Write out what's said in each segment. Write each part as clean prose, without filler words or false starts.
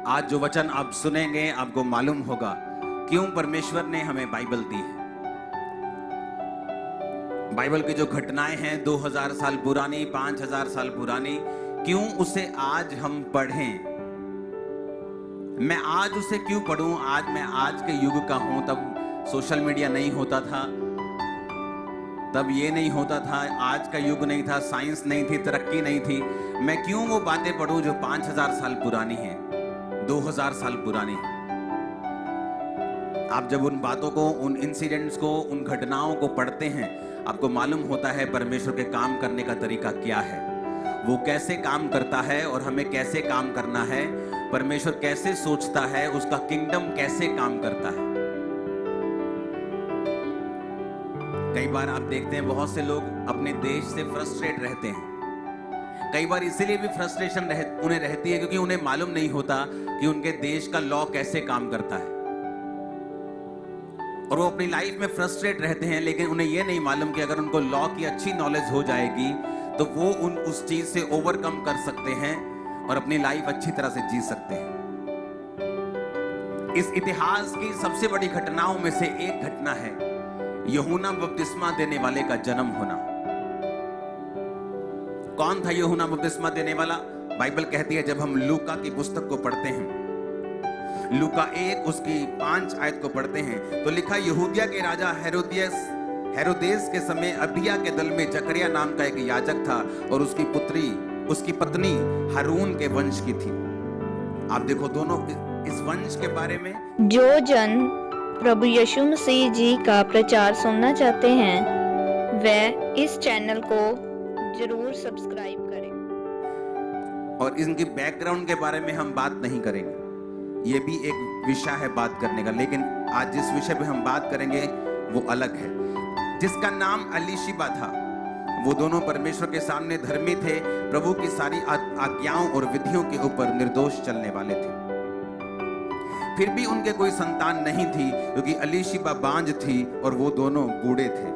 आज जो वचन आप सुनेंगे आपको मालूम होगा क्यों परमेश्वर ने हमें बाइबल दी है। बाइबल की जो घटनाएं हैं 2000 साल पुरानी, 5000 साल पुरानी, क्यों उसे आज हम पढ़ें। मैं आज उसे क्यों पढ़ूं। आज मैं आज के युग का हूं। तब सोशल मीडिया नहीं होता था, तब ये नहीं होता था, आज का युग नहीं था, साइंस नहीं थी, तरक्की नहीं थी। मैं क्यों वो बातें पढ़ूं जो 5000 साल पुरानी हैं, 2000 साल पुरानी। आप जब उन बातों को, उन इंसिडेंट्स को, उन घटनाओं को पढ़ते हैं, आपको मालूम होता है परमेश्वर के काम करने का तरीका क्या है, वो कैसे काम करता है और हमें कैसे काम करना है, परमेश्वर कैसे सोचता है, उसका किंगडम कैसे काम करता है। कई बार आप देखते हैं बहुत से लोग अपने देश से फ्रस्ट्रेट रहते हैं। कई बार इसीलिए भी फ्रस्ट्रेशन उन्हें रहती है क्योंकि उन्हें मालूम नहीं होता कि उनके देश का लॉ कैसे काम करता है, और वो अपनी लाइफ में फ्रस्ट्रेट रहते हैं, लेकिन उन्हें यह नहीं मालूम कि अगर उनको लॉ की अच्छी नॉलेज हो जाएगी तो वो उस चीज से ओवरकम कर सकते हैं और अपनी लाइफ अच्छी तरह से जी सकते हैं। इस इतिहास की सबसे बड़ी घटनाओं में से एक घटना है यूहन्ना बपतिस्मा देने वाले का जन्म होना। कौन था यूहन्ना बपतिस्मा देने वाला? बाइबल कहती है, जब हम लूका की पुस्तक को पढ़ते हैं, लूका 1 उसकी 5 आयत को पढ़ते हैं, तो लिखा, यहूदिया के राजा हेरोदेस के समय अबिया के दल में जकरिया नाम का एक याजक था और उसकी पत्नी हारून के वंश की थी। आप देखो दोनों इस वंश के बारे में। जो जन प्रभु यीशु मसीह जी का प्रचार सुनना चाहते हैं वे इस चैनल को जरूर सब्सक्राइब करें। और इनकी बैकग्राउंड के बारे में हम बात नहीं करेंगे, ये भी एक विषय है बात करने का, लेकिन आज जिस विषय पे हम बात करेंगे वो अलग है, जिसका नाम एलीशिबा था। वो दोनों परमेश्वर के सामने धर्मी थे, प्रभु की सारी आज्ञाओं और विधियों के ऊपर निर्दोष चलने वाले थे। फिर भी उनके कोई संतान नहीं थी क्योंकि एलीशिबा बांझ थी और वो दोनों बूढ़े थे।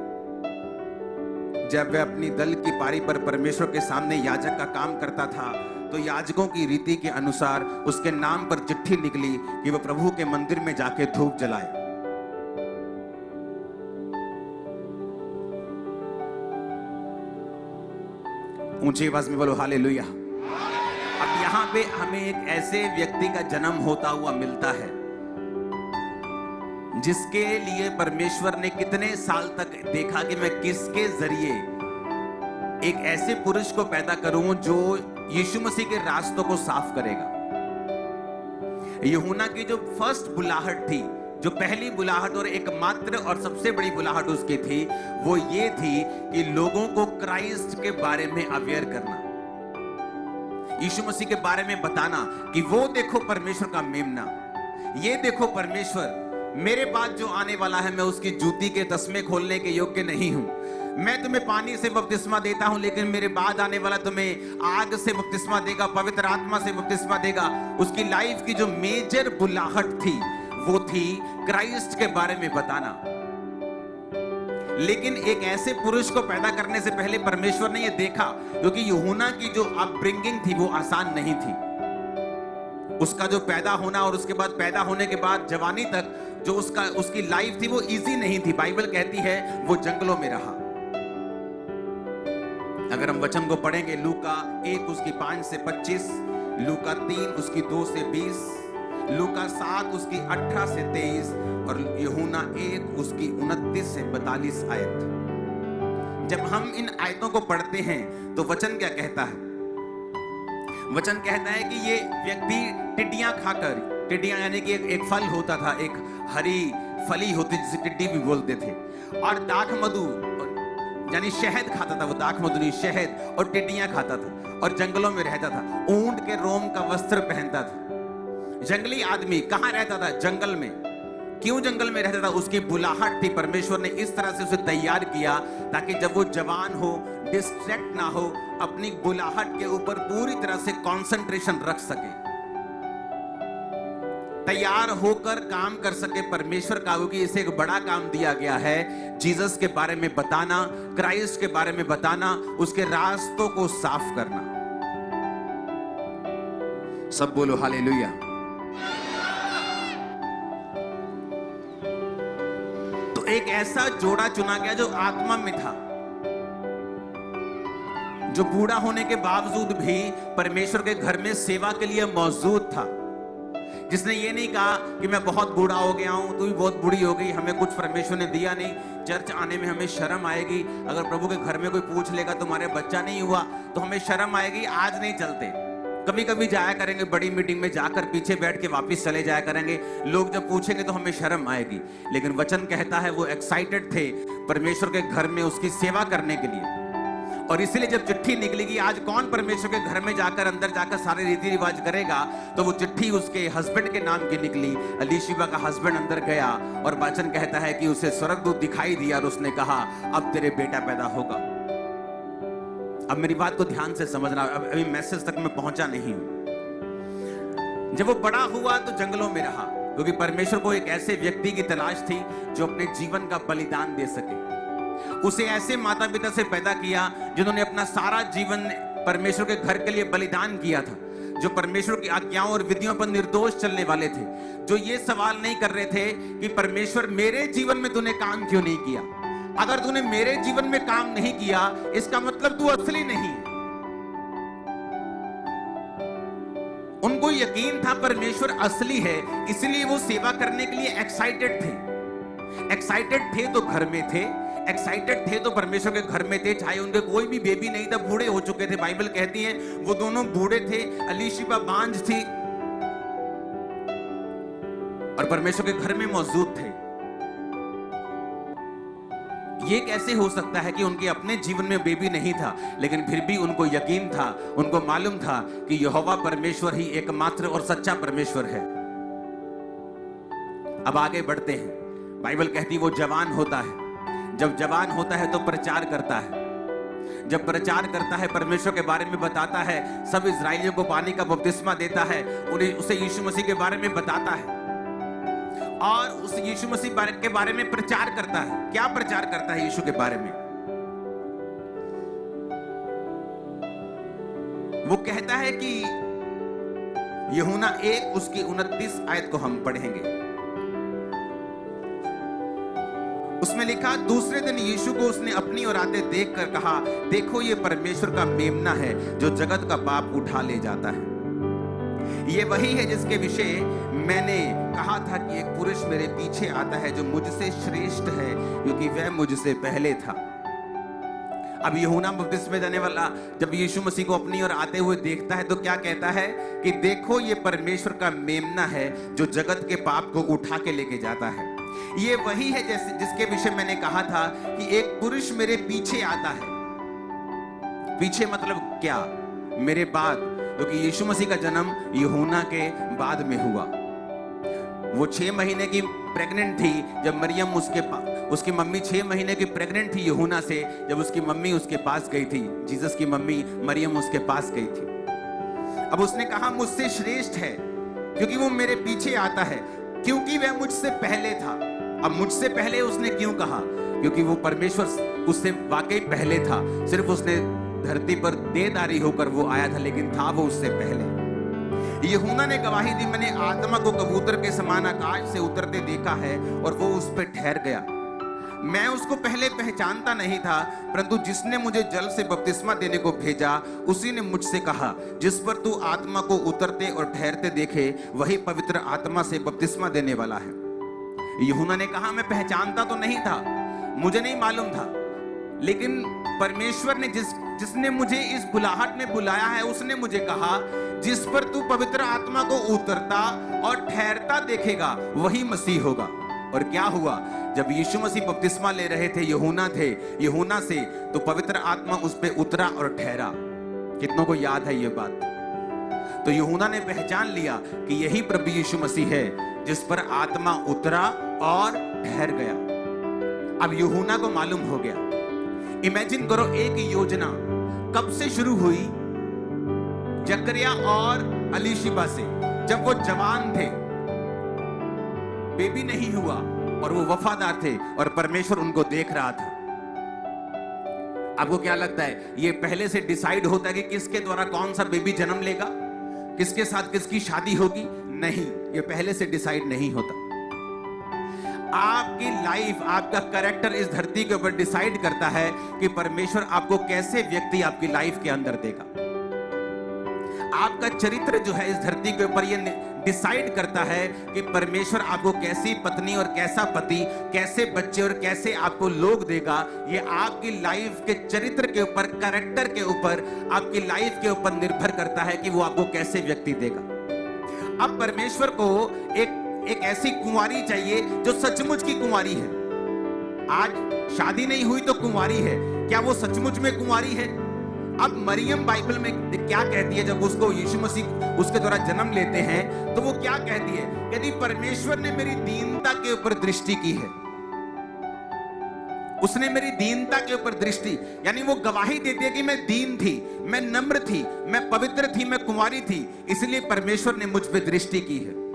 जब वह अपनी दल की पारी पर परमेश्वर के सामने याजक का काम करता था तो याजकों की रीति के अनुसार उसके नाम पर चिट्ठी निकली कि वह प्रभु के मंदिर में जाके धूप जलाए। ऊंची आवाज में बोलो हालेलुया। अब यहां पे हमें एक ऐसे व्यक्ति का जन्म होता हुआ मिलता है जिसके लिए परमेश्वर ने कितने साल तक देखा कि मैं किसके जरिए एक ऐसे पुरुष को पैदा करूं जो यीशु मसीह के रास्तों को साफ करेगा। यूहन्ना की जो फर्स्ट बुलाहट थी, जो पहली बुलाहट और एकमात्र और सबसे बड़ी बुलाहट उसकी थी, वो ये थी कि लोगों को क्राइस्ट के बारे में अवेयर करना, यीशु मसीह के बारे में बताना कि वो देखो परमेश्वर का मेमना, ये देखो परमेश्वर, मेरे बाद जो आने वाला है मैं उसकी जूती के तस्मे खोलने के योग्य नहीं हूं। मैं तुम्हें पानी से बपतिस्मा देता हूं, लेकिन मेरे बाद आने वाला तुम्हें आग से बपतिस्मा देगा, पवित्र आत्मा से बपतिस्मा देगा। उसकी लाइफ की जो मेजर बुलाहट थी वो थी क्राइस्ट के बारे में बताना। लेकिन एक ऐसे पुरुष को पैदा करने से पहले परमेश्वर ने यह देखा, क्योंकि यूहन्ना की जो अपब्रिंगिंग थी वो आसान नहीं थी। उसका जो पैदा होना और उसके बाद पैदा होने के बाद जवानी तक जो उसकी लाइफ थी वो इजी नहीं थी। बाइबल कहती है वो जंगलों में रहा। अगर हम वचन को पढ़ेंगे, लूका 1 उसकी 5 से 25, लूका 3 उसकी 2 से 20, लूका 7 उसकी 18 से 23 और यूहन्ना 1 उसकी 29 से 42 आयत। जब हम इन आयतों को पढ़ते हैं तो वचन क्या कहता है? वचन कहता है कि ये व्यक्ति टिड्डियां खाकर, टिड्डियां यानी कि एक फल होता था, एक हरी फली होती जिसे टिड्डी भी बोलते थे, और दाख मधु यानी शहद खाता था। वो दाख मधु नहीं, शहद और टिड्डियां खाता था और जंगलों में रहता था। ऊंट के रोम का वस्त्र पहनता था। जंगली आदमी कहां रहता था? जंगल में। क्यों जंगल में रहता था? उसकी बुलाहट थी। परमेश्वर ने इस तरह से उसे तैयार किया ताकि जब वो जवान हो, डिस्ट्रैक्ट ना हो, अपनी बुलाहट के ऊपर पूरी तरह से कंसंट्रेशन रख सके, तैयार होकर काम कर सके परमेश्वर का। क्योंकि इसे एक बड़ा काम दिया गया है, जीसस के बारे में बताना, क्राइस्ट के बारे में बताना, उसके रास्तों को साफ करना। सब बोलो हालेलुया। एक ऐसा जोड़ा चुना गया जो आत्मा में था, जो बूढ़ा होने के बावजूद भी परमेश्वर के घर में सेवा के लिए मौजूद था, जिसने ये नहीं कहा कि मैं बहुत बूढ़ा हो गया हूं, तू भी बहुत बूढ़ी हो गई, हमें कुछ परमेश्वर ने दिया नहीं, चर्च आने में हमें शर्म आएगी, अगर प्रभु के घर में कोई पूछ लेगा तुम्हारे बच्चा नहीं हुआ तो हमें शर्म आएगी, आज नहीं चलते, कभी कभी जाया करेंगे बड़ी मीटिंग में, जाकर पीछे बैठ के वापस चले जाया करेंगे, लोग जब पूछेंगे तो हमें शर्म आएगी। लेकिन वचन कहता है वो एक्साइटेड थे परमेश्वर के घर में उसकी सेवा करने के लिए, और इसलिए जब चिट्ठी निकली कि आज कौन परमेश्वर के घर में जाकर अंदर जाकर सारे रीति रिवाज करेगा, तो वो चिट्ठी उसके हस्बैंड के नाम की निकली। अलीशिबा का हस्बैंड अंदर गया और वचन कहता है कि उसे स्वर्गदूत दिखाई दिया और उसने कहा अब तेरे बेटा पैदा होगा। अब मेरी बात को ध्यान से समझना, अभी मैसेज तक मैं पहुंचा नहीं हूं। जब वो बड़ा हुआ तो जंगलों में रहा, क्योंकि परमेश्वर को एक ऐसे व्यक्ति की तलाश थी जो अपने जीवन का बलिदान दे सके। उसे ऐसे माता पिता से पैदा किया जिन्होंने अपना सारा जीवन परमेश्वर के घर के लिए बलिदान किया था, जो परमेश्वर की आज्ञाओं और विधियों पर निर्दोष चलने वाले थे, जो ये सवाल नहीं कर रहे थे कि परमेश्वर मेरे जीवन में तूने काम क्यों नहीं किया, अगर तूने मेरे जीवन में काम नहीं किया इसका मतलब तू असली नहीं। उनको यकीन था परमेश्वर असली है, इसलिए वो सेवा करने के लिए एक्साइटेड थे। एक्साइटेड थे तो घर में थे, एक्साइटेड थे तो परमेश्वर के घर में थे, चाहे उनके कोई भी बेबी नहीं था, बूढ़े हो चुके थे। बाइबल कहती है वो दोनों बूढ़े थे, अलीशिबा बांझ थी और परमेश्वर के घर में मौजूद थे। ये कैसे हो सकता है कि उनके अपने जीवन में बेबी नहीं था, लेकिन फिर भी उनको यकीन था, उनको मालूम था कि यहोवा परमेश्वर ही एकमात्र और सच्चा परमेश्वर है। अब आगे बढ़ते हैं। बाइबल कहती है वो जवान होता है, जब जवान होता है तो प्रचार करता है, जब प्रचार करता है परमेश्वर के बारे में बताता है, सब इस्राएलियों को पानी का बपतिस्मा देता है, उन्हें उसे यीशु मसीह के बारे में बताता है और उस यीशु मसीह के बारे में प्रचार करता है। क्या प्रचार करता है यीशु के बारे में? वो कहता है कि यूहन्ना 1 उसकी 29 आयत को हम पढ़ेंगे। उसमें लिखा, दूसरे दिन यीशु को उसने अपनी ओर आते देखकर कहा, देखो ये परमेश्वर का मेमना है जो जगत का पाप उठा ले जाता है। ये वही है जिसके विषय मैंने कहा था कि एक पुरुष मेरे पीछे आता है जो मुझसे श्रेष्ठ है, क्योंकि वह मुझसे पहले था। अब यूहन्ना बपतिस्मा देने वाला जब यीशु मसीह को अपनी ओर आते हुए देखता है तो क्या कहता है कि देखो ये परमेश्वर का मेमना है जो जगत के पाप को उठा के लेके जाता है। ये वही है जैसे जिसके विषय मैंने कहा था कि एक पुरुष मेरे पीछे आता है। पीछे मतलब क्या? मेरे बाद, क्योंकि यीशु मसीह का जन्म यूहन्ना के बाद में हुआ। वो 6 महीने की प्रेग्नेंट थी जब मरियम उसकी मम्मी 6 महीने की प्रेग्नेंट थी यूहन्ना से, जब उसकी मम्मी उसके पास गई थी, जीसस की मम्मी मरियम उसके पास गई थी। अब उसने कहा मुझसे श्रेष्ठ है क्योंकि वो मेरे पीछे आता है, क्योंकि वह मुझसे पहले था। अब मुझसे पहले उसने क्यों कहा? क्योंकि वो परमेश्वर उससे वाकई पहले था, सिर्फ उसने धरती पर देहधारी होकर वो आया था, लेकिन था वो उससे पहले। यूहन्ना ने गवाही दी, मैंने आत्मा को कबूतर के समान आकाश से उतरते देखा है और वो उस पर ठहर गया। मैं उसको पहले पहचानता नहीं था, परंतु जिसने मुझे जल से बपतिस्मा देने को भेजा उसी ने मुझसे कहा, जिस पर तू आत्मा को उतरते और ठहरते देखे वही पवित्र आत्मा से बपतिस्मा देने वाला है। यूहन्ना ने कहा मैं पहचानता तो नहीं था, मुझे नहीं मालूम था, लेकिन परमेश्वर ने जिसने मुझे इस बुलाहट में बुलाया है उसने मुझे कहा, जिस पर तू पवित्र आत्मा को उतरता और ठहरता देखेगा वही मसीह होगा। और क्या हुआ? जब यीशु मसीह बपतिस्मा ले रहे थे, यूहन्ना से, तो पवित्र आत्मा उस पे उतरा और ठहरा। कितनों को याद है ये बात? तो यूहन्ना ने पहचान लिया कि यही प्रभु यीशु मसीह है जिस पर आत्मा उतरा और ठहर गया। अब यूहन्ना को मालूम हो गया। इमेजिन करो, एक योजना कब से शुरू हुई? जकरिया और अलीशिबा से, जब वो जवान थे, बेबी नहीं हुआ और वो वफादार थे और परमेश्वर उनको देख रहा था। आपको क्या लगता है ये पहले से डिसाइड होता है कि किसके द्वारा कौन सा बेबी जन्म लेगा, किसके साथ किसकी शादी होगी? नहीं, ये पहले से डिसाइड नहीं होता। आपकी लाइफ, आपका कैरेक्टर इस धरती के ऊपर डिसाइड करता है कि परमेश्वर आपको कैसे व्यक्ति आपकी लाइफ के अंदर देगा। आपका चरित्र जो है इस धरती के ऊपर ये डिसाइड करता है कि परमेश्वर आपको कैसी पत्नी और कैसा पति, कैसे बच्चे और कैसे आपको लोग देगा। ये आपकी लाइफ के चरित्र के ऊपर, कैरेक्टर के ऊपर, आपकी लाइफ के ऊपर निर्भर करता है कि वो आपको कैसे व्यक्ति देगा। अब परमेश्वर को एक ऐसी कुंवारी चाहिए जो सचमुच की कुंवारी है। आज शादी नहीं हुई तो कुंवारी है, क्या वो सचमुच में कुंवारी है? अब मरियम बाइबल में क्या कहती है, जब उसको यीशु मसीह उसके द्वारा जन्म लेते हैं तो वो क्या कहती है? यदि परमेश्वर ने मेरी दीनता के ऊपर दृष्टि की है, उसने मेरी दीनता के ऊपर दृष्टि, यानी वो गवाही देती है कि मैं दीन थी, मैं नम्र थी, मैं पवित्र थी, मैं कुंवारी थी, इसलिए परमेश्वर ने मुझ पे दृष्टि की है।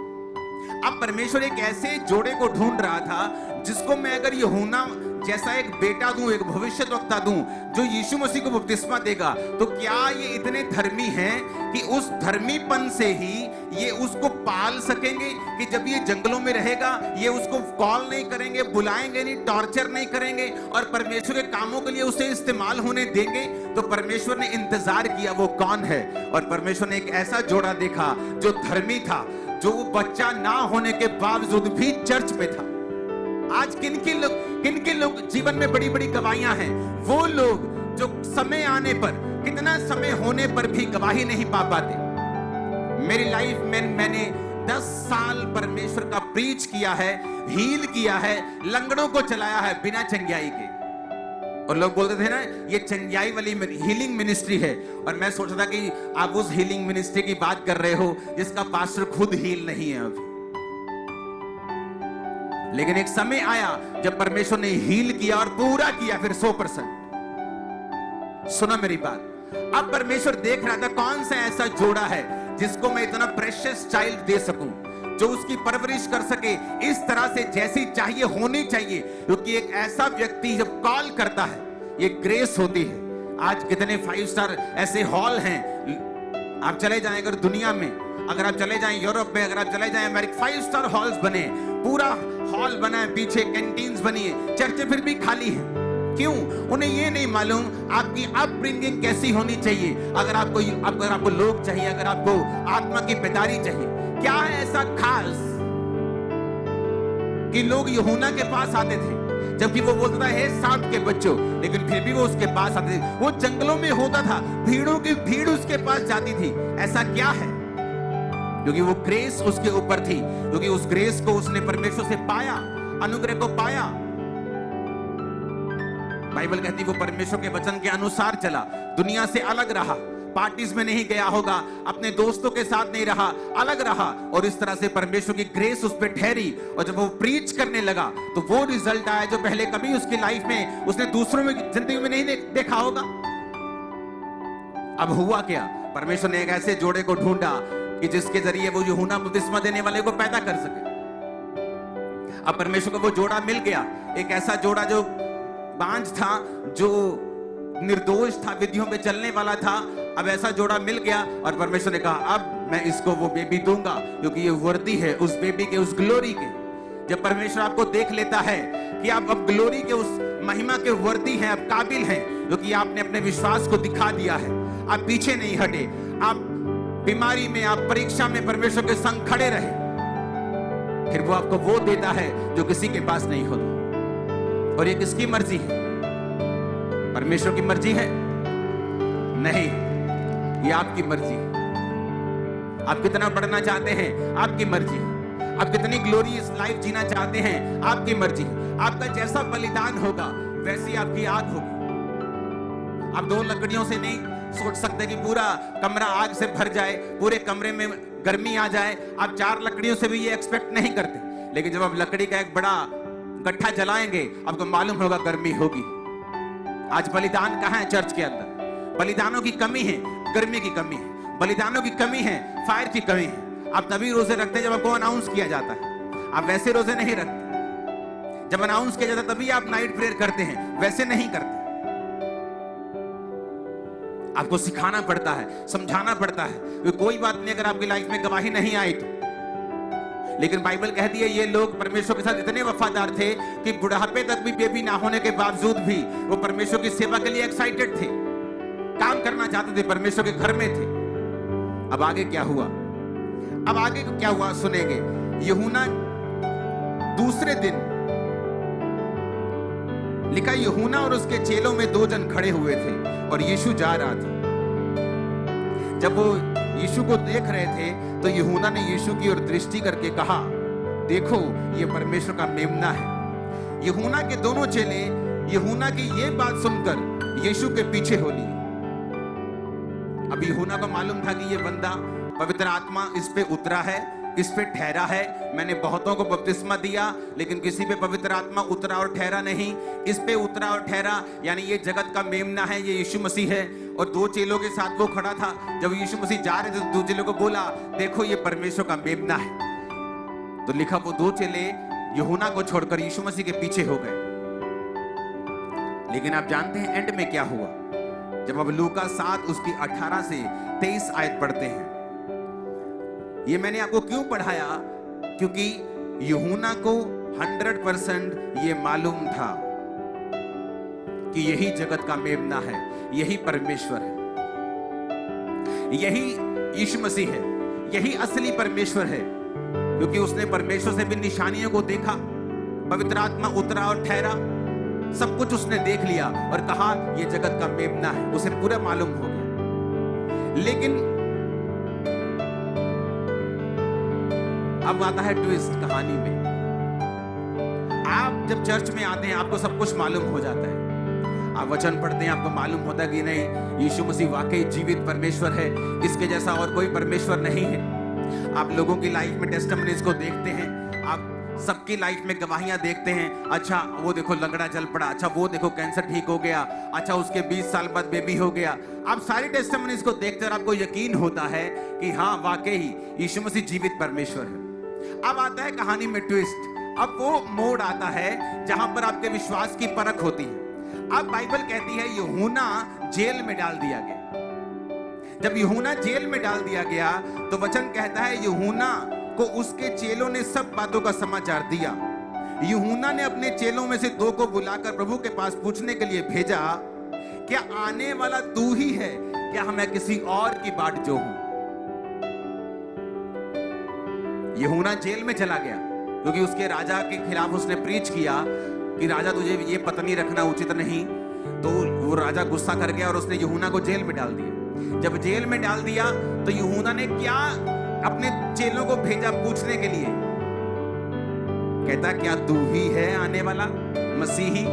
अब परमेश्वर एक ऐसे जोड़े को ढूंढ रहा था जिसको मैं अगर यूहन्ना जैसा एक बेटा दूं, एक भविष्यद्वक्ता दूं जो यीशु मसीह को बपतिस्मा देगा, तो क्या ये इतने धर्मी हैं कि उस धर्मीपन से ही ये उसको पाल सकेंगे कि जब ये जंगलों में रहेगा ये उसको कॉल नहीं करेंगे, बुलाएंगे नहीं, टॉर्चर नहीं करेंगे और परमेश्वर के कामों के लिए उसे इस्तेमाल होने देंगे? तो परमेश्वर ने इंतजार किया वो कौन है, और परमेश्वर ने एक ऐसा जोड़ा देखा जो धर्मी था, जो वो बच्चा ना होने के बावजूद भी चर्च में था। आज किन किन लोग जीवन में बड़ी बड़ी गवाहियां हैं? वो लोग जो समय आने पर, कितना समय होने पर भी गवाही नहीं पा पाते। मेरी लाइफ में मैंने 10 साल परमेश्वर का प्रीच किया है, हील किया है, लंगड़ों को चलाया है बिना चंगियाई के। और लोग बोलते थे ना ये चंगियाई वाली हीलिंग मिनिस्ट्री है, और मैं सोचता था कि आप उस हीलिंग मिनिस्ट्री की बात कर रहे हो जिसका पास्टर खुद हील नहीं है अभी। लेकिन एक समय आया जब परमेश्वर ने हील किया और पूरा किया, फिर 100%। सुना मेरी बात। अब परमेश्वर देख रहा था कौन सा ऐसा जोड़ा है जिसको मैं इतना प्रेशियस चाइल्ड दे सकूं, जो उसकी परवरिश कर सके इस तरह से जैसी चाहिए होनी चाहिए। क्योंकि एक ऐसा व्यक्ति जब कॉल करता है, ये ग्रेस होती है। आज कितने 5 स्टार ऐसे हॉल हैं, आप चले जाएं अगर दुनिया में, अगर आप चले जाएं यूरोप में, अगर आप चले जाएं अमेरिका, 5 स्टार हॉल्स बने, पूरा हॉल बना है, पीछे कैंटीन्स बनी है, चर्चें फिर भी खाली हैं। क्यों? उन्हें ये नहीं मालूम आपकी अपब्रिंगिंग कैसी होनी चाहिए। अगर आपको लोग चाहिए, अगर आपको आत्मा की बेदारी चाहिए, क्या है ऐसा खास कि लोग यूहन्ना के पास आते थे जबकि वो बोलता है सांप के बच्चों, लेकिन फिर भी वो उसके पास आते थे। वो जंगलों में होता था, भीड़ों की भीड़ उसके पास जाती थी। ऐसा क्या है? क्योंकि वो ग्रेस उसके ऊपर थी, क्योंकि उस ग्रेस को उसने परमेश्वर से पाया, अनुग्रह को पाया। बाइबल कहती वो परमेश्वर के वचन के अनुसार चला, दुनिया से अलग रहा, पार्टीज में नहीं गया होगा, अपने दोस्तों के साथ नहीं रहा, अलग रहा, और इस तरह से परमेश्वर की ग्रेस उस पर ठहरी। और जब वो प्रीच करने लगा तो वो रिजल्ट आया जो पहले कभी उसकी लाइफ में उसने दूसरों में जिंदगी में नहीं देखा होगा। अब हुआ क्या? परमेश्वर ने एक ऐसे जोड़े को ढूंढा कि जिसके जरिए वो यूहन्ना बपतिस्मा देने वाले को पैदा कर सके। अब परमेश्वर को वो जोड़ा मिल गया, एक ऐसा जोड़ा जो बांझ था, जो निर्दोष था, विधियों पे चलने वाला था। अब ऐसा जोड़ा मिल गया और परमेश्वर ने कहा अब मैं इसको वो बेबी दूंगा, क्योंकि ये वर्दी है उस बेबी के, उस ग्लोरी के। जब परमेश्वर आपको देख लेता है कि आप अब ग्लोरी के, उस महिमा के वर्दी हैं, आप काबिल हैं, क्योंकि आपने अपने विश्वास को दिखा दिया है, आप पीछे नहीं हटे, आप बीमारी में, आप परीक्षा में परमेश्वर के संग खड़े रहे, फिर वो आपको वो देता है जो किसी के पास नहीं होता। और ये किसकी मर्जी है? परमेश्वर की मर्जी है? नहीं, ये आपकी मर्जी है। आप कितना बढ़ना चाहते हैं, आपकी मर्जी है। आप कितनी ग्लोरियस लाइफ जीना चाहते हैं, आपकी मर्जी है। आपका जैसा बलिदान होगा वैसी आपकी आग होगी। आप 2 लकड़ियों से नहीं सोच सकते कि पूरा कमरा आग से भर जाए, पूरे कमरे में गर्मी आ जाए। आप 4 लकड़ियों से भी ये एक्सपेक्ट नहीं करते, लेकिन जब आप लकड़ी का एक बड़ा गट्ठा जलाएंगे आपको मालूम होगा गर्मी होगी। आज बलिदान कहाँ है? चर्च के अंदर बलिदानों की कमी है, गर्मी की कमी है, बलिदानों की कमी है, फायर की कमी है। आप तभी रोजे रखते हैं जब आपको अनाउंस किया जाता है, आप वैसे रोजे नहीं रखते। जब अनाउंस किया जाता है तभी आप नाइट प्रेयर करते हैं, वैसे नहीं करते। आपको सिखाना पड़ता है, समझाना पड़ता है। कोई बात नहीं अगर आपकी लाइफ में गवाही नहीं आई तो, लेकिन बाइबल कहती है ये लोग परमेश्वर के साथ इतने वफादार थे कि बुढ़ापे तक भी बेबी ना होने के बावजूद भी वो परमेश्वर की सेवा के लिए एक्साइटेड थे, काम करना चाहते थे, परमेश्वर के घर में थे। अब आगे क्या हुआ? अब आगे क्या हुआ सुनेंगे। यूहन्ना दूसरे दिन, लिखा यूहन्ना और उसके चेलों में 2 जन खड़े हुए थे और यीशु जा रहा था। जब वो यीशु को देख रहे थे तो यूहन्ना ने यीशु की ओर दृष्टि करके कहा, देखो ये परमेश्वर का मेमना है। यूहन्ना के दोनों चेले यूहन्ना की ये बात सुनकर यीशु के पीछे हो लिए। अब यूहन्ना को मालूम था कि ये बंदा, पवित्र आत्मा इस पे उतरा है, इस पे ठहरा है। मैंने बहुतों को बपतिस्मा दिया लेकिन किसी पे पवित्र आत्मा उतरा और ठहरा नहीं, इस पे उतरा और ठहरा, यानी ये जगत का मेमना है, ये यीशु मसीह है। और 2 चेलों के साथ वो खड़ा था। जब यीशु मसीह जा रहे थे तो 2 चेलों को बोला, देखो ये परमेश्वर का मेमना है। तो लिखा वो 2 चेले यूहन्ना को छोड़कर यीशु मसीह के पीछे हो गए। लेकिन आप जानते हैं एंड में क्या हुआ? जब अब लूका 7 उसकी 18 से 23 आयत पढ़ते हैं। ये मैंने आपको क्यों पढ़ाया? क्योंकि यूहन्ना को 100% ये मालूम था कि यही जगत का मेमना है, यही परमेश्वर है, यही यीशु मसीह है, यही असली परमेश्वर है। क्योंकि उसने परमेश्वर से भी निशानियों को देखा, पवित्र आत्मा उतरा और ठहरा, सब कुछ उसने देख लिया और कहा यह जगत का मेमना है, उसे पूरा मालूम हो गया। लेकिन अब आता है ट्विस्ट कहानी में। आप जब चर्च में आते हैं आपको सब कुछ मालूम हो जाता है, आप वचन पढ़ते हैं आपको मालूम होता है कि नहीं, यीशु मसीह वाकई जीवित परमेश्वर है, इसके जैसा और कोई परमेश्वर नहीं है। आप लोगों की लाइफ में टेस्टिमनीज को देखते हैं, आप सबकी लाइफ में गवाहियां देखते हैं। अच्छा वो देखो लंगड़ा चल पड़ा, अच्छा वो देखो कैंसर ठीक हो गया, अच्छा उसके 20 साल बाद बेबी हो गया। आप सारी टेस्टिमनीज को देखते हैं और आपको यकीन होता है कि हाँ वाकई यीशु मसीह जीवित परमेश्वर है। अब आता है कहानी में ट्विस्ट। अब वो मोड़ आता है जहां पर आपके विश्वास की परख होती है। अब बाइबल कहती है यूहन्ना जेल में डाल दिया गया। जब यूहन्ना जेल में डाल दिया गया तो वचन कहता है यूहन्ना को उसके चेलों ने सब बातों का समाचार दिया। यूहन्ना ने अपने चेलों में से 2 को बुलाकर प्रभु के पास पूछने के लिए भेजा, क्या आने वाला तू ही है, क्या मैं किसी और की बाट जो हूं? यूहन्ना जेल में चला गया क्योंकि उसके राजा के खिलाफ उसने प्रीच किया कि राजा तुझे ये पत्नी रखना उचित नहीं। तो वो राजा गुस्सा कर गया और उसने यूहन्ना को जेल में डाल दिया। जब जेल में डाल दिया तो यूहन्ना ने क्या अपने चेलों को भेजा पूछने के लिए, कहता क्या तू ही है आने वाला मसीही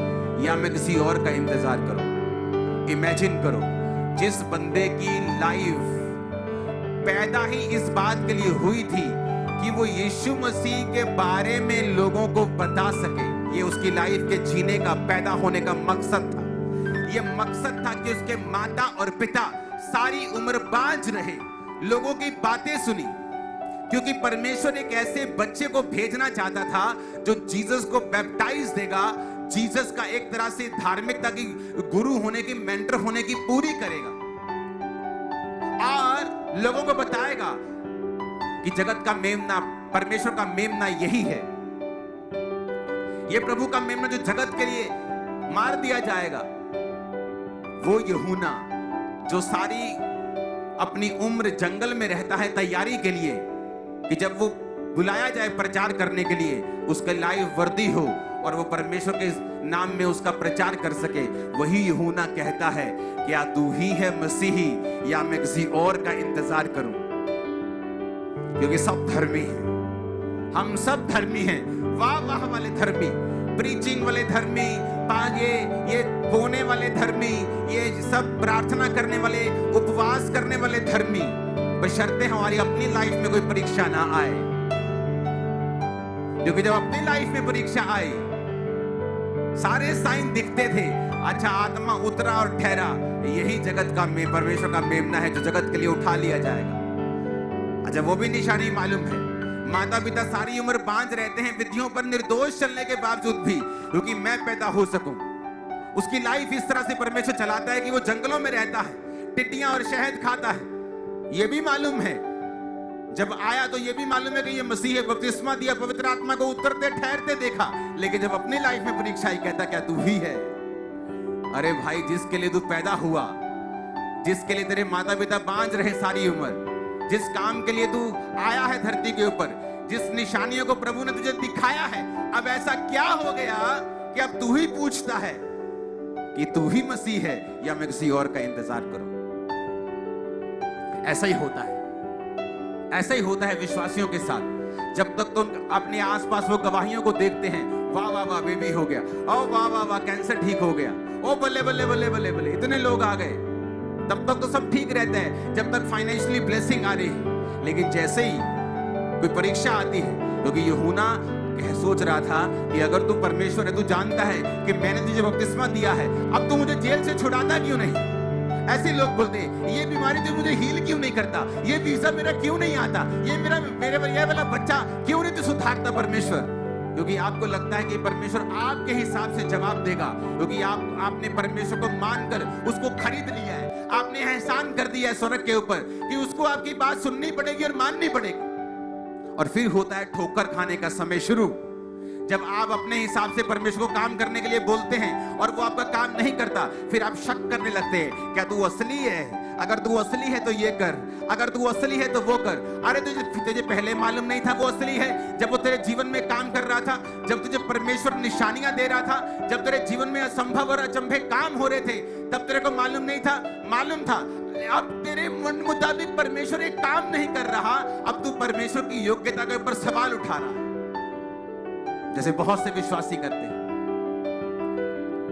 या मैं किसी और का इंतजार करूं? इमेजिन करो, जिस बंदे की लाइफ पैदा ही इस बात के लिए हुई थी कि वो यीशु मसीह के बारे में लोगों को बता सके, ये उसकी लाइफ के जीने का, पैदा होने का मकसद था। ये मकसद था कि उसके माता और पिता सारी उम्र बांझ रहे, लोगों की बातें सुनी, क्योंकि परमेश्वर एक ऐसे बच्चे को भेजना चाहता था जो जीसस को बैप्टाइज देगा, जीसस का एक तरह से धार्मिकता की गुरु होने की, मेंटर होने की पूरी करेगा और लोगों को बताएगा कि जगत का मेमना, परमेश्वर का मेमना यही है। ये प्रभु का मेमना जो जगत के लिए मार दिया जाएगा, वो यूहन्ना जो सारी अपनी उम्र जंगल में रहता है तैयारी के लिए कि जब वो बुलाया जाए प्रचार करने के लिए उसके लाइफ वर्दी हो और वो परमेश्वर के नाम में उसका प्रचार कर सके, वही यूहन्ना कहता है क्या तू ही है मसीही या मैं किसी और का इंतजार करूं? क्योंकि सब धर्मी हैं, हम सब धर्मी हैं, वाह वाह वाले धर्मी, प्रीचिंग वाले धर्मी, ये बोने वाले धर्मी, ये सब प्रार्थना करने वाले, उपवास करने वाले धर्मी, बशर्ते हमारी अपनी लाइफ में कोई परीक्षा ना आए। क्योंकि जब अपनी लाइफ में परीक्षा आई, सारे साइन दिखते थे, अच्छा आत्मा उतरा और ठहरा, यही जगत का परमेश्वर का मेमना है जो जगत के लिए उठा लिया जाएगा। अच्छा वो भी निशानी मालूम है, माता पिता सारी उम्र बांझ रहते हैं विधियों पर निर्दोष चलने के बावजूद भी, क्योंकि मैं पैदा हो सकूं। उसकी लाइफ इस तरह से परमेश्वर चलाता है कि वो जंगलों में रहता है, टिड्डियां और शहद खाता है, ये भी मालूम है। जब आया तो ये भी मालूम है कि ये मसीह है, बपतिस्मा दिया, पवित्र आत्मा को उतरते ठहरते देखा, लेकिन जब अपनी लाइफ में परीक्षा आई, कहता क्या तू ही है? अरे भाई, जिसके लिए तू पैदा हुआ, जिसके लिए तेरे माता पिता बांझ रहे सारी उम्र, जिस काम के लिए तू आया है धरती के ऊपर, जिस निशानियों को प्रभु ने तुझे दिखाया है, अब ऐसा क्या हो गया कि अब तू ही पूछता है कि तू ही मसीह है या मैं किसी और का इंतजार करूं? ऐसा ही होता है, ऐसा ही होता है विश्वासियों के साथ। जब तक तो अपने आसपास वो गवाहियों को देखते हैं, वाह वाह वाह बेबी हो गया, ओ वाह वाह वाह कैंसर ठीक हो गया, ओ बल्ले बल्ले बल्ले बल्ले बल्ले इतने लोग आ गए, तब तक तो सब ठीक रहता है, जब तक फाइनेंशियली ब्लेसिंग आ रही है। लेकिन जैसे ही कोई परीक्षा आती है, क्योंकि यूहन्ना सोच रहा था कि अगर तू परमेश्वर है, तू जानता है कि मैंने तुझे बपतिस्मा दिया है, अब तू मुझे जेल से छुड़ाता क्यों नहीं? ऐसे लोग बोलते ये बीमारी तो मुझे हील क्यों नहीं करता, ये वीजा मेरा क्यों नहीं आता, ये ये वाला बच्चा क्यों नहीं तू सुधारता परमेश्वर? क्योंकि आपको लगता है कि परमेश्वर आपके हिसाब से जवाब देगा, क्योंकि आपने परमेश्वर को मानकर उसको खरीद लिया है, आपने एहसान कर दिया है स्वर्ग के ऊपर कि उसको आपकी बात सुननी पड़ेगी और माननी पड़ेगी। और फिर होता है ठोकर खाने का समय शुरू, जब आप अपने हिसाब से परमेश्वर को काम करने के लिए बोलते हैं और वो आपका काम नहीं करता, फिर आप शक करने लगते हैं, क्या तू असली है? अगर तू असली है तो ये कर, अगर तू असली है तो वो कर। अरे तुझे पहले मालूम नहीं था वो असली है? जब वो तेरे जीवन में काम कर रहा था, जब तुझे परमेश्वर निशानियां दे रहा था, जब तेरे जीवन में असंभव और अचंभे काम हो रहे थे, तब तेरे को मालूम नहीं था? मालूम था। अब तेरे मन मुताबिक परमेश्वर एक काम नहीं कर रहा, अब तू परमेश्वर की योग्यता के ऊपर सवाल उठा रहा, जैसे बहुत से विश्वासी करते हैं।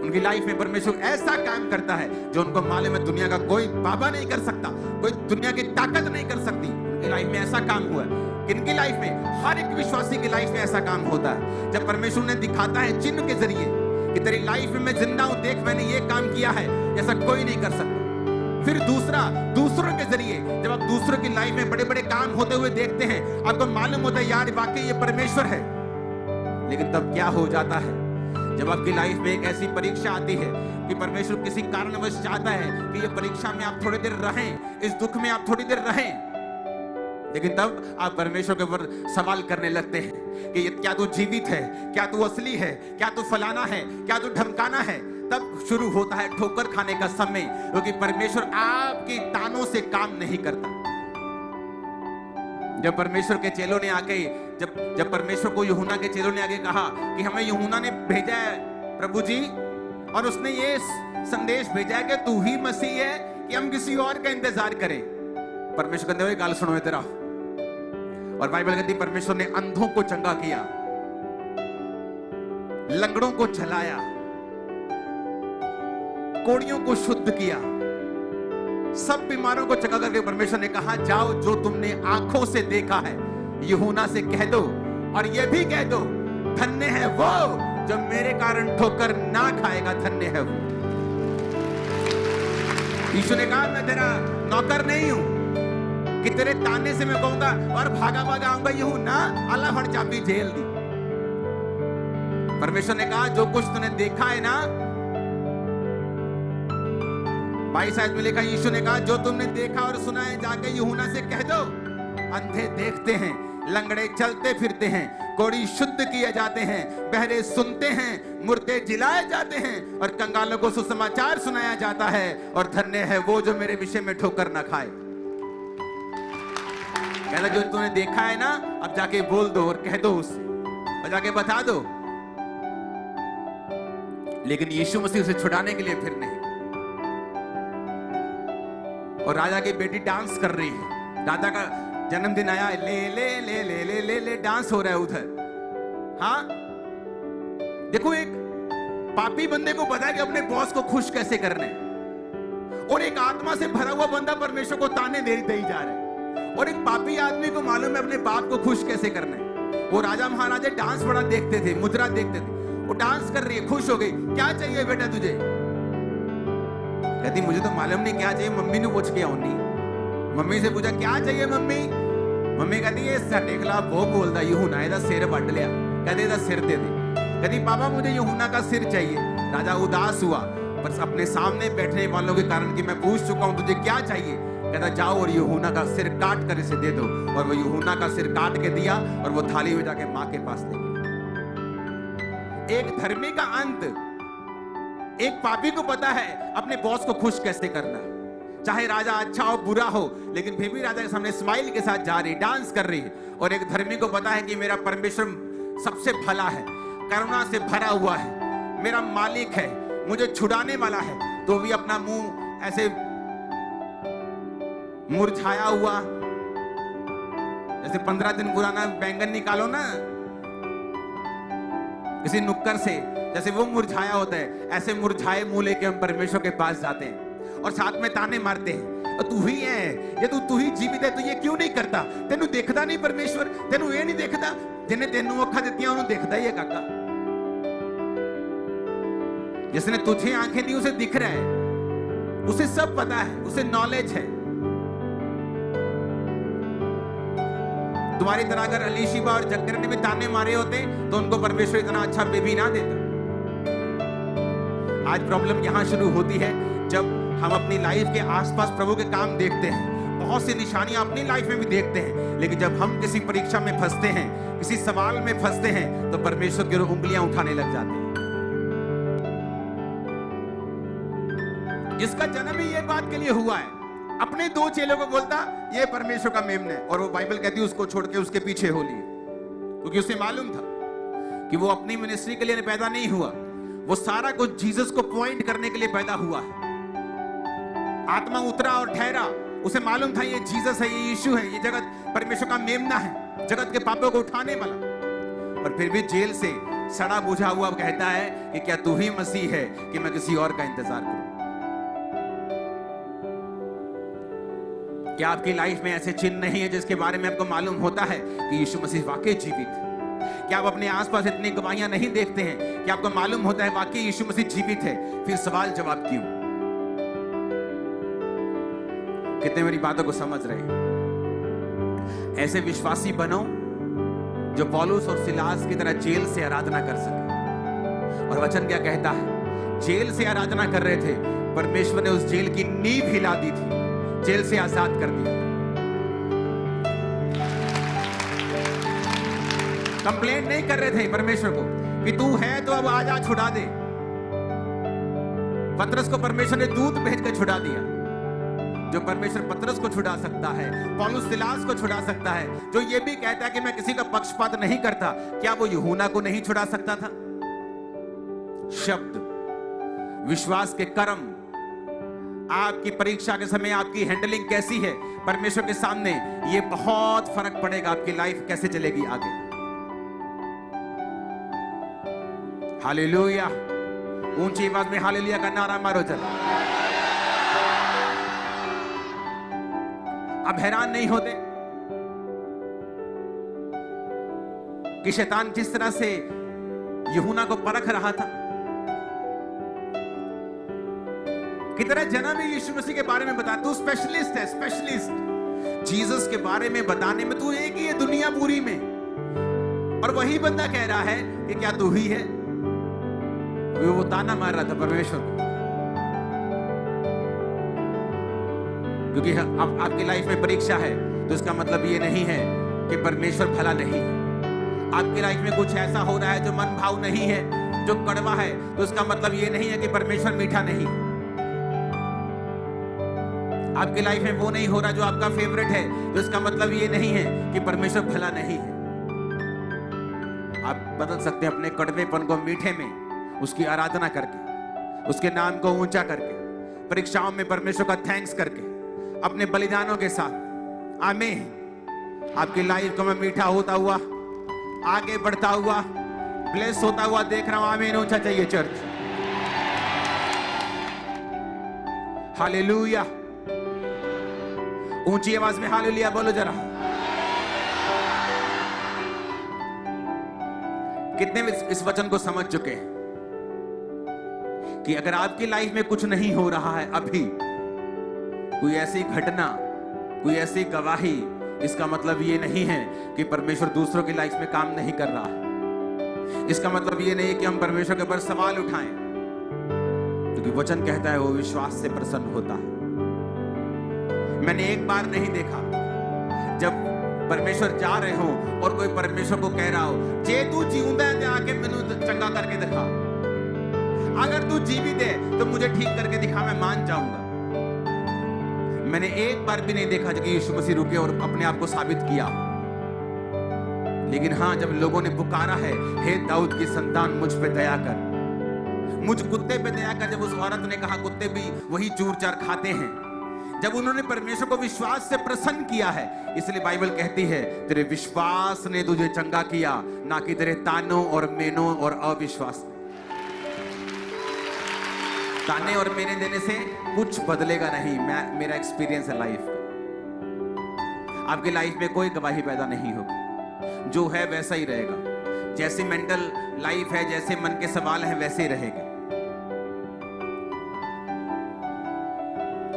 उनकी लाइफ में परमेश्वर ऐसा काम करता है जो उनको मालूम है दुनिया का कोई बाबा नहीं कर सकता, कोई दुनिया की ताकत नहीं कर सकती। उनकी लाइफ में ऐसा काम हुआ है। किनकी लाइफ में? हर एक विश्वासी की लाइफ में ऐसा काम होता है, जब परमेश्वर ने दिखाता है चिन्ह के जरिए कि तेरी लाइफ में मैं जिंदा हूं, देख मैंने ये काम किया है, ऐसा कोई नहीं कर सकता। फिर दूसरों के जरिए जब आप दूसरों की लाइफ में बड़े बड़े काम होते हुए देखते हैं, आपको मालूम होता है यार वाकई ये परमेश्वर है। लेकिन तब क्या हो जाता है जब आपकी लाइफ में एक ऐसी परीक्षा आती है कि परमेश्वर किसी कारणवश चाहता है कि ये परीक्षा में आप थोड़ी देर रहें, इस दुख में आप थोड़ी देर रहें, लेकिन तब आप परमेश्वर के ऊपर सवाल करने लगते हैं कि क्या तू जीवित है, क्या तू असली है, क्या तू फलाना है, क्या तू ढमकाना है। तब शुरू होता है ठोकर खाने का समय, क्योंकि परमेश्वर आपकी तानों से काम नहीं करता। जब परमेश्वर के चेलों ने आके जब परमेश्वर को यूहन्ना के चेलों ने आगे कहा कि हमें यूहन्ना ने भेजा है प्रभु जी, और उसने ये संदेश भेजा है कि तू ही मसीह है कि हम किसी और का इंतजार करें। परमेश्वर कहते हुए गाल सुनो तेरा। और बाइबल कहती परमेश्वर ने अंधों को चंगा किया, लंगड़ों को चलाया, कोड़ियों को शुद्ध किया, सब बीमारों को चंगा करके परमेश्वर ने कहा जाओ जो तुमने आंखों से देखा है यूहन्ना से कह दो, और यह भी कह दो धन्य है वो जो मेरे कारण ठोकर ना खाएगा, धन्य है वो। यीशु ने कहा मैं तेरा नौकर नहीं हूं कि तेरे ताने से मैं कहूंगा और भागा भागा आऊंगा यूहन्ना अल्लाह फट चाबी जेल दी। परमेश्वर ने कहा जो कुछ तूने देखा है ना, 22 आयत में लिखा, यीशु ने कहा जो तुमने देखा और सुना है जाके यूहन्ना से कह दो। अंधे देखते हैं, लंगड़े चलते फिरते हैं, कोढ़ी शुद्ध किए जाते हैं, बहरे सुनते हैं, मुर्दे जिलाए जाते हैं, और कंगालों को सुसमाचार सुनाया जाता है, और धन्य है वो जो मेरे विषय में ठोकर ना खाए। कहता जो तूने देखा है ना, अब जाके बोल दो और कह दो उससे, और जाके बता दो। लेकिन यीशु मसीह उसे छुड़ाने के लिए फिर नहीं। और राजा की बेटी डांस कर रही है, राजा का जन्मदिन आया, ले ले ले ले ले ले ले डांस हो रहा है उधर। हाँ देखो, एक पापी बंदे को पता है कि अपने बॉस को खुश कैसे करना है, और एक आत्मा से भरा हुआ बंदा परमेश्वर को ताने दे ही जा रहा है, और एक पापी आदमी को मालूम है अपने बाप को खुश कैसे करना है। वो राजा महाराजा डांस बड़ा देखते थे, मुद्रा देखते थे, वो डांस कर रही है, खुश हो गई। क्या चाहिए बेटा तुझे? कहती मुझे तो मालूम नहीं क्या चाहिए, मम्मी ने पूछ के आऊंगी। मम्मी से पूछा क्या चाहिए मम्मी? मम्मी कहती है सटेखला वो बोलता यूहन्ना दा सिर वट लिया, कहते दा सिर दे दे। कहती पापा मुझे यूहन्ना का सिर चाहिए। राजा उदास हुआ, पर अपने सामने बैठने वालों के कारण कि मैं पूछ चुका हूं तुझे क्या चाहिए, कहता जाओ और यूहन्ना का सिर काट कर इसे दे दो। और वो यूहन्ना का सिर काट के दिया और वो थाली में जाके मां के पास ले गया। एक धर्मी का अंत, एक पापी को पता है अपने बॉस को खुश कैसे करना। चाहे राजा अच्छा हो बुरा हो, लेकिन फिर भी राजा के सामने स्माइल के साथ जा रही, डांस कर रही। और एक धर्मी को पता है कि मेरा परमेश्वर सबसे भला है, करुणा से भरा हुआ है, मेरा मालिक है, मुझे छुड़ाने वाला है। तो भी अपना मुंह ऐसे मुरझाया हुआ, जैसे 15 दिन पुराना बैंगन निकालो ना किसी नुक्कर से, जैसे वो मुरझाया होता है, ऐसे मुरझाए मुंह लेके हम परमेश्वर के पास जाते हैं और साथ में ताने मारते हैं। तू ही है, ये तू ही जीवित है, तू ये क्यों नहीं करता? तेनू देखदा नहीं परमेश्वर, तेनू ये नहीं देखदा? जिन्हें तेनू अखा दित्तियां उन्होंने देखदा ही है काका। जिसने तुझे आंखें दी उसे दिख रहा है, उसे सब पता है, उसे नॉलेज है। तुम्हारी तरह अगर अली शिबा और जक्कर ने भी ताने मारे होते तो उनको परमेश्वर इतना अच्छा बेबी ना देता। आज प्रॉब्लम यहां शुरू होती है जब हम अपनी लाइफ के आसपास प्रभु के काम देखते हैं, बहुत सी निशानियां अपनी लाइफ में भी देखते हैं, लेकिन जब हम किसी परीक्षा में फंसते हैं, किसी सवाल में फंसते हैं, तो परमेश्वर की ओर उंगलियां उठाने लग जाते हैं। जिसका जन्म ही ये बात के लिए हुआ है, अपने 2 चेलों को बोलता ये परमेश्वर का मेमना है, और वो बाइबल कहती है उसको छोड़ के उसके पीछे हो लिए, क्योंकि उसे मालूम था कि वो अपनी मिनिस्ट्री के लिए पैदा नहीं हुआ, वो सारा कुछ जीसस को पॉइंट करने के लिए पैदा हुआ है। आत्मा उतरा और ठहरा, उसे मालूम था ये जीसस है, ये यीशु है, ये जगत परमेश्वर का मेमना है, जगत के पापों को उठाने वाला। और फिर भी जेल से सड़ा बुझा हुआ कहता है कि क्या तू ही मसीह है कि मैं किसी और का इंतजार करूं? क्या आपकी लाइफ में ऐसे चिन्ह नहीं है जिसके बारे में आपको मालूम होता है कि यीशु मसीह वाकई जीवित है? क्या आप अपने आसपास इतनी गवाहियां नहीं देखते हैं कि आपको मालूम होता है वाकई यीशु मसीह जीवित है? फिर सवाल जवाब क्यों? कितने मेरी बातों को समझ रहे हैं? ऐसे विश्वासी बनो जो पौलुस और सिलास की तरह जेल से आराधना कर सके। और वचन क्या कहता है? जेल से आराधना कर रहे थे, परमेश्वर ने उस जेल की नींव हिला दी थी, जेल से आजाद कर दिया। कंप्लेंट नहीं कर रहे थे परमेश्वर को कि तू है तो अब आजा छुड़ा दे। पतरस को परमेश्वर ने दूत भेज कर छुड़ा दिया। जो परमेश्वर पतरस को छुड़ा सकता है, पौलुस सिलास को छुड़ा सकता है, जो ये भी कहता है कि मैं किसी का पक्षपात नहीं करता, क्या वो यूहन्ना को नहीं छुड़ा सकता था? शब्द, विश्वास के कर्म, आपकी परीक्षा के समय आपकी हैंडलिंग कैसी है परमेश्वर के सामने, ये बहुत फर्क पड़ेगा आपकी लाइफ कैसे चलेगी आगे। हालेलुया! ऊंची आवाज में हालेलुया का नारा मारो चलो। अब हैरान नहीं होते कि शैतान जिस तरह से यूहन्ना को परख रहा था, कितना जना भी यीशु मसीह के बारे में बता, तू स्पेशलिस्ट है, स्पेशलिस्ट जीसस के बारे में बताने में तू एक ही है दुनिया पूरी में। और वही बंदा कह रहा है कि क्या तू ही है? वो ताना मार रहा था परमेश्वर को, क्योंकि अब आपकी लाइफ में परीक्षा है तो इसका मतलब ये नहीं है कि परमेश्वर भला नहीं है। आपकी लाइफ में कुछ ऐसा हो रहा है जो मन भाव नहीं है, जो कड़वा है, तो इसका मतलब ये नहीं है कि परमेश्वर मीठा नहीं है। आपकी लाइफ में वो नहीं हो रहा जो आपका फेवरेट है, तो इसका मतलब ये नहीं है कि परमेश्वर भला नहीं है। आप बदल सकते हैं अपने कड़वेपन को मीठे में, उसकी आराधना करके, उसके नाम को ऊंचा करके, परीक्षाओं में परमेश्वर का थैंक्स करके, अपने बलिदानों के साथ। आमीन। आपकी लाइफ को मैं मीठा होता हुआ, आगे बढ़ता हुआ, ब्लेस होता हुआ देख रहा हूं। आमीन। ऊंचा चाहिए चर्च। हालेलुया! ऊंची आवाज में हालेलुया बोलो जरा। कितने इस वचन को समझ चुके हैं कि अगर आपकी लाइफ में कुछ नहीं हो रहा है अभी, कोई ऐसी घटना, कोई ऐसी गवाही, इसका मतलब ये नहीं है कि परमेश्वर दूसरों की लाइफ में काम नहीं कर रहा है। इसका मतलब ये नहीं कि हम परमेश्वर के ऊपर सवाल उठाएं, क्योंकि वचन कहता है वो विश्वास से प्रसन्न होता है। मैंने एक बार नहीं देखा जब परमेश्वर जा रहे हो और कोई परमेश्वर को कह रहा हो, जे तू जीवंदा है ते आके मैनू चंगा करके दिखा, अगर तू जीवित है तो मुझे ठीक करके दिखा, मैं मान जाऊंगा। मैंने एक बार भी नहीं देखा कि यीशु मसीह रुके और अपने आप को साबित किया। लेकिन हाँ, जब लोगों ने पुकारा है, हे दाऊद की संतान मुझ पे दया कर, मुझ कुत्ते पे दया कर, जब उस औरत ने कहा कुत्ते भी वही चूर चार खाते हैं, जब उन्होंने परमेश्वर को विश्वास से प्रसन्न किया है, इसलिए बाइबल कहती है तेरे विश्वास ने तुझे चंगा किया, ना कि तेरे तानों और मेनों और अविश्वास। ताने और मेने देने से कुछ बदलेगा नहीं। मेरा एक्सपीरियंस है लाइफ का। आपकी लाइफ में कोई गवाही पैदा नहीं होगी, जो है वैसा ही रहेगा। जैसी मेंटल लाइफ है, जैसे मन के सवाल हैं, वैसे ही रहेंगे।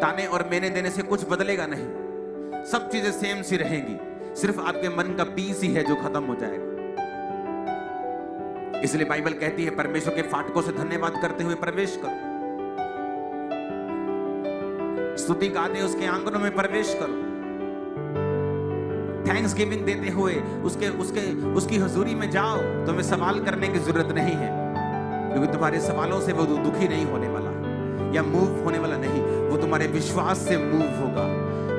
ताने और मेने देने से कुछ बदलेगा नहीं, सब चीजें सेम सी रहेंगी, सिर्फ आपके मन का पीस ही है जो खत्म हो जाएगा। इसलिए बाइबल कहती है परमेश्वर के फाटकों से धन्यवाद करते हुए प्रवेश करो, स्तुति गाते उसके आंगनों में प्रवेश करो, थैंक्स गिविंग देते हुए उसकी हुजूरी में जाओ। तुम्हें सवाल करने की जरूरत नहीं है, क्योंकि तुम्हारे सवालों से वो दुखी नहीं होने वाला या मूव होने वाला नहीं, वो तुम्हारे विश्वास से मूव होगा,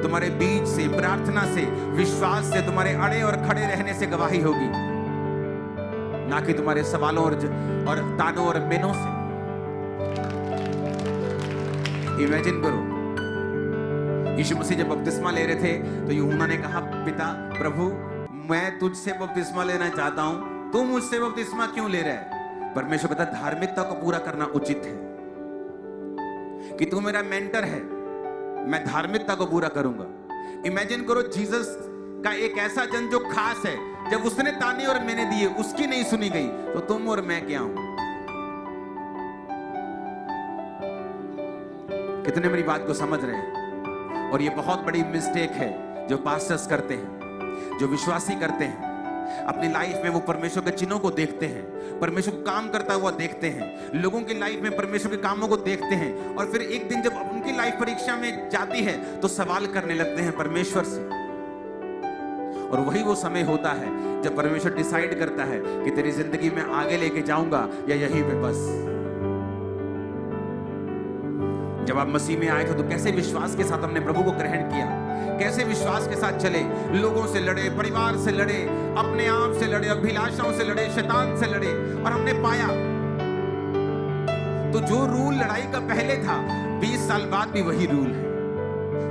तुम्हारे बीच से, प्रार्थना से, विश्वास से, तुम्हारे अड़े और खड़े रहने से गवाही होगी, ना कि तुम्हारे सवालों और तानों और मेनों से। इमेजिन करो, यीशु मसीह जब बपतिस्मा ले रहे थे तो यूहन्ना ने कहा, पिता प्रभु मैं तुझसे बपतिस्मा लेना चाहता हूं, तू मुझसे बपतिस्मा क्यों ले रहा है? परमेश्वर कहता धार्मिकता को पूरा करना उचित है, कि तू मेरा मेंटर है, मैं धार्मिकता को पूरा करूंगा। इमेजिन करो जीसस का एक ऐसा जन जो खास है, जब उसने ताने और मैंने दिए उसकी नहीं सुनी गई, तो तुम और मैं क्या हूं? कितने मेरी बात को समझ रहे हैं? और ये बहुत बड़ी मिस्टेक है जो पास्टर्स करते हैं, जो विश्वासी करते हैं। अपनी लाइफ में वो परमेश्वर के चिन्हों को देखते हैं, परमेश्वर काम करता हुआ देखते हैं, लोगों की लाइफ में परमेश्वर के कामों को देखते हैं, और फिर एक दिन जब उनकी लाइफ परीक्षा में जाती है तो सवाल करने लगते हैं परमेश्वर से। और वही वो समय होता है जब परमेश्वर डिसाइड करता है कि तेरी जिंदगी में आगे लेके जाऊंगा या यहीं पे बस। जब आप मसीह में आए थे तो कैसे विश्वास के साथ हमने प्रभु को ग्रहण किया, कैसे विश्वास के साथ चले, लोगों से लड़े, परिवार से लड़े, अपने आप से लड़े, अभिलाषाओं से लड़े, शैतान से लड़े, और हमने पाया तो जो रूल लड़ाई का पहले था, 20 साल बाद भी वही रूल है,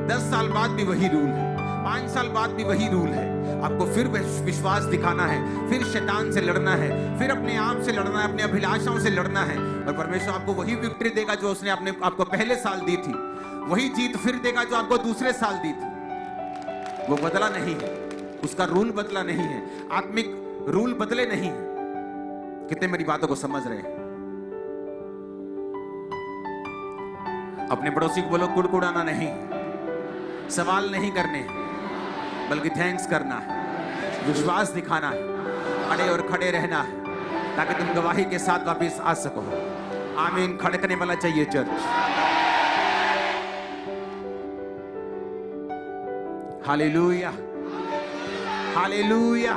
10 साल बाद भी वही रूल है, 5 साल बाद भी वही रूल है। आपको फिर विश्वास दिखाना है, फिर शैतान से लड़ना है, फिर अपने आप से लड़ना है, अपने अभिलाषाओं से लड़ना है, और परमेश्वर आपको वही विक्ट्री देगा जो उसने आपको पहले साल दी थी, वही जीत फिर देगा जो आपको दूसरे साल दी थी। वो बदला नहीं है, उसका रूल बदला नहीं है, आत्मिक रूल बदले नहीं है। कितने मेरी बातों को समझ रहे हैं? अपने पड़ोसी को बोलो कुड़कुड़ाना नहीं, सवाल नहीं करने, बल्कि थैंक्स करना है, विश्वास दिखाना है, अड़े और खड़े रहना है, ताकि तुम गवाही के साथ वापस आ सको। आमीन। खड़कने वाला चाहिए चर्च। Hallelujah, hallelujah.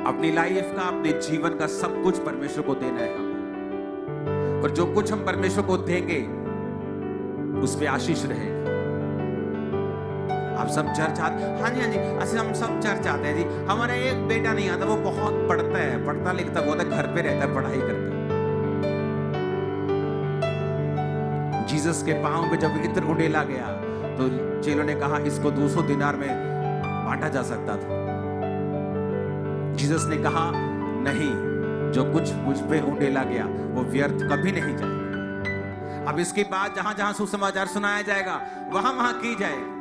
अपनी लाइफ का, अपने जीवन का सब कुछ परमेश्वर को देना है हमें, और जो कुछ हम परमेश्वर को देंगे उस पे आशीष रहेगी। आप सब चर्च आते? हाँ जी, हाँ जी, ऐसे हम सब चर्च आते हैं जी। हमारा एक बेटा नहीं आता, वो बहुत पढ़ता है, पढ़ता लिखता बहुत है, घर पे रहता है, पढ़ाई करता है। जीसस के पांव पे जब इत्र उंडेला गया तो चेलों ने कहा इसको 200 दिनार में बांटा जा सकता था। जीसस ने कहा नहीं, जो कुछ मुझ पे उंडेला गया वो व्यर्थ कभी नहीं जाएगा। अब इसके बाद जहां जहां सुसमाचार सुनाया जाएगा वहां वहां की जाएगा।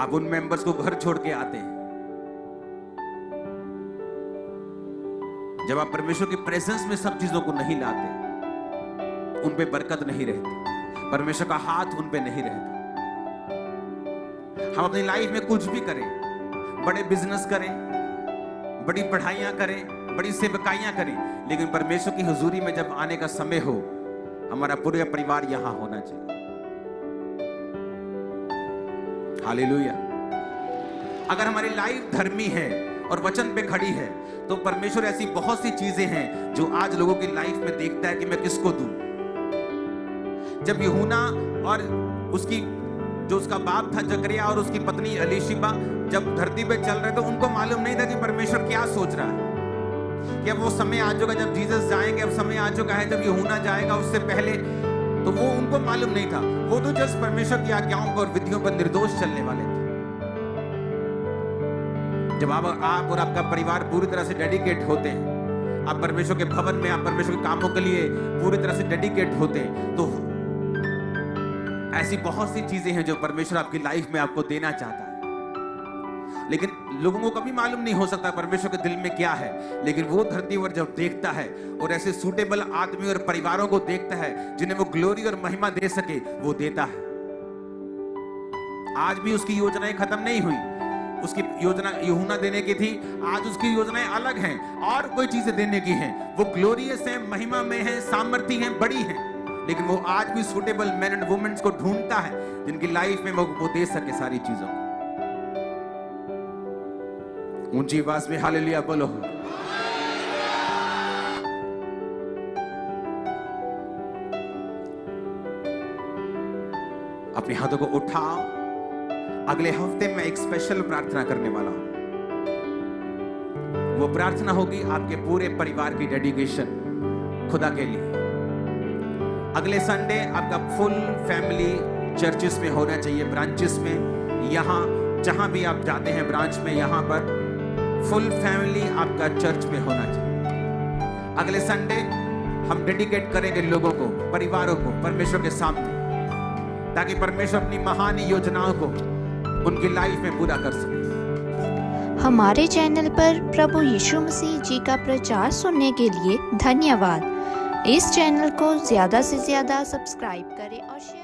आप उन मेंबर्स को घर छोड़ के आते हैं। जब आप परमेश्वर की प्रेजेंस में सब चीजों को नहीं लाते, उन पे बरकत नहीं रहती, परमेश्वर का हाथ उन पे नहीं रहता। हम अपनी लाइफ में कुछ भी करें, बड़े बिजनेस करें, बड़ी पढ़ाइयां करें, बड़ी सेवकाइयां करें, लेकिन परमेश्वर की हुजूरी में जब आने का समय हो, हमारा पूरा परिवार यहां होना चाहिए। हालेलुया। अगर हमारी लाइफ धर्मी है और वचन पे खड़ी है, तो परमेश्वर ऐसी बहुत सी चीजें हैं जो आज लोगों की लाइफ में देखता है कि मैं किसको दूं। जब यूहन्ना और उसकी जो उसका बाप था जकरिया और उसकी पत्नी एलीशिबा जब धरती पे चल रहे थे, उनको मालूम नहीं था कि परमेश्वर क्या सोच रहा है, कि अब वो समय आ चुका जब जीसस जाएंगे, अब समय आ चुका है जब यूहन्ना जाएगा उससे पहले। तो वो उनको मालूम नहीं था, वो तो जस्ट परमेश्वर की आज्ञाओं और विधियों पर निर्दोष चलने वाले थे। जब आप और आपका परिवार पूरी तरह से डेडिकेट होते हैं, आप परमेश्वर के भवन में, आप परमेश्वर के कामों के लिए पूरी तरह से डेडिकेट होते हैं, तो ऐसी बहुत सी चीजें हैं जो परमेश्वर आपकी लाइफ में आपको देना चाहता है। लेकिन लोगों को कभी मालूम नहीं हो सकता परमेश्वर के दिल में क्या है, लेकिन वो धरती पर जब देखता है और ऐसे सूटेबल आदमी और परिवारों को देखता है जिन्हें वो ग्लोरी और महिमा दे सके, वो देता है। आज भी उसकी योजनाएं खत्म नहीं हुई। उसकी योजना यूहन्ना देने की थी, आज उसकी योजनाएं अलग हैं और कोई चीजें देने की हैं। वो ग्लोरियस हैं, महिमा में हैं, सामर्थ्य हैं, बड़ी हैं, लेकिन वो आज भी सूटेबल मैन एंड वुमेन्स को ढूंढता है जिनकी लाइफ में वो दे सके सारी चीजों को। ऊंची आवाज में हालेलुया बोलो। अपने हाथों को उठाओ। अगले हफ्ते में एक स्पेशल प्रार्थना करने वाला हूं। वो प्रार्थना होगी आपके पूरे परिवार की डेडिकेशन खुदा के लिए। अगले संडे आपका फुल फैमिली चर्चेस में होना चाहिए, ब्रांचेस में। यहाँ जहां भी आप जाते हैं ब्रांच में, यहाँ पर फुल फैमिली आपका चर्च में होना चाहिए। अगले संडे हम डेडिकेट करेंगे लोगों को, परिवारों को परमेश्वर के सामने, ताकि परमेश्वर अपनी महान योजनाओं को उनकी लाइफ में पूरा कर सके। हमारे चैनल पर प्रभु यीशु मसीह जी का प्रचार सुनने के लिए धन्यवाद। इस चैनल को ज़्यादा से ज़्यादा सब्सक्राइब करें और शेयर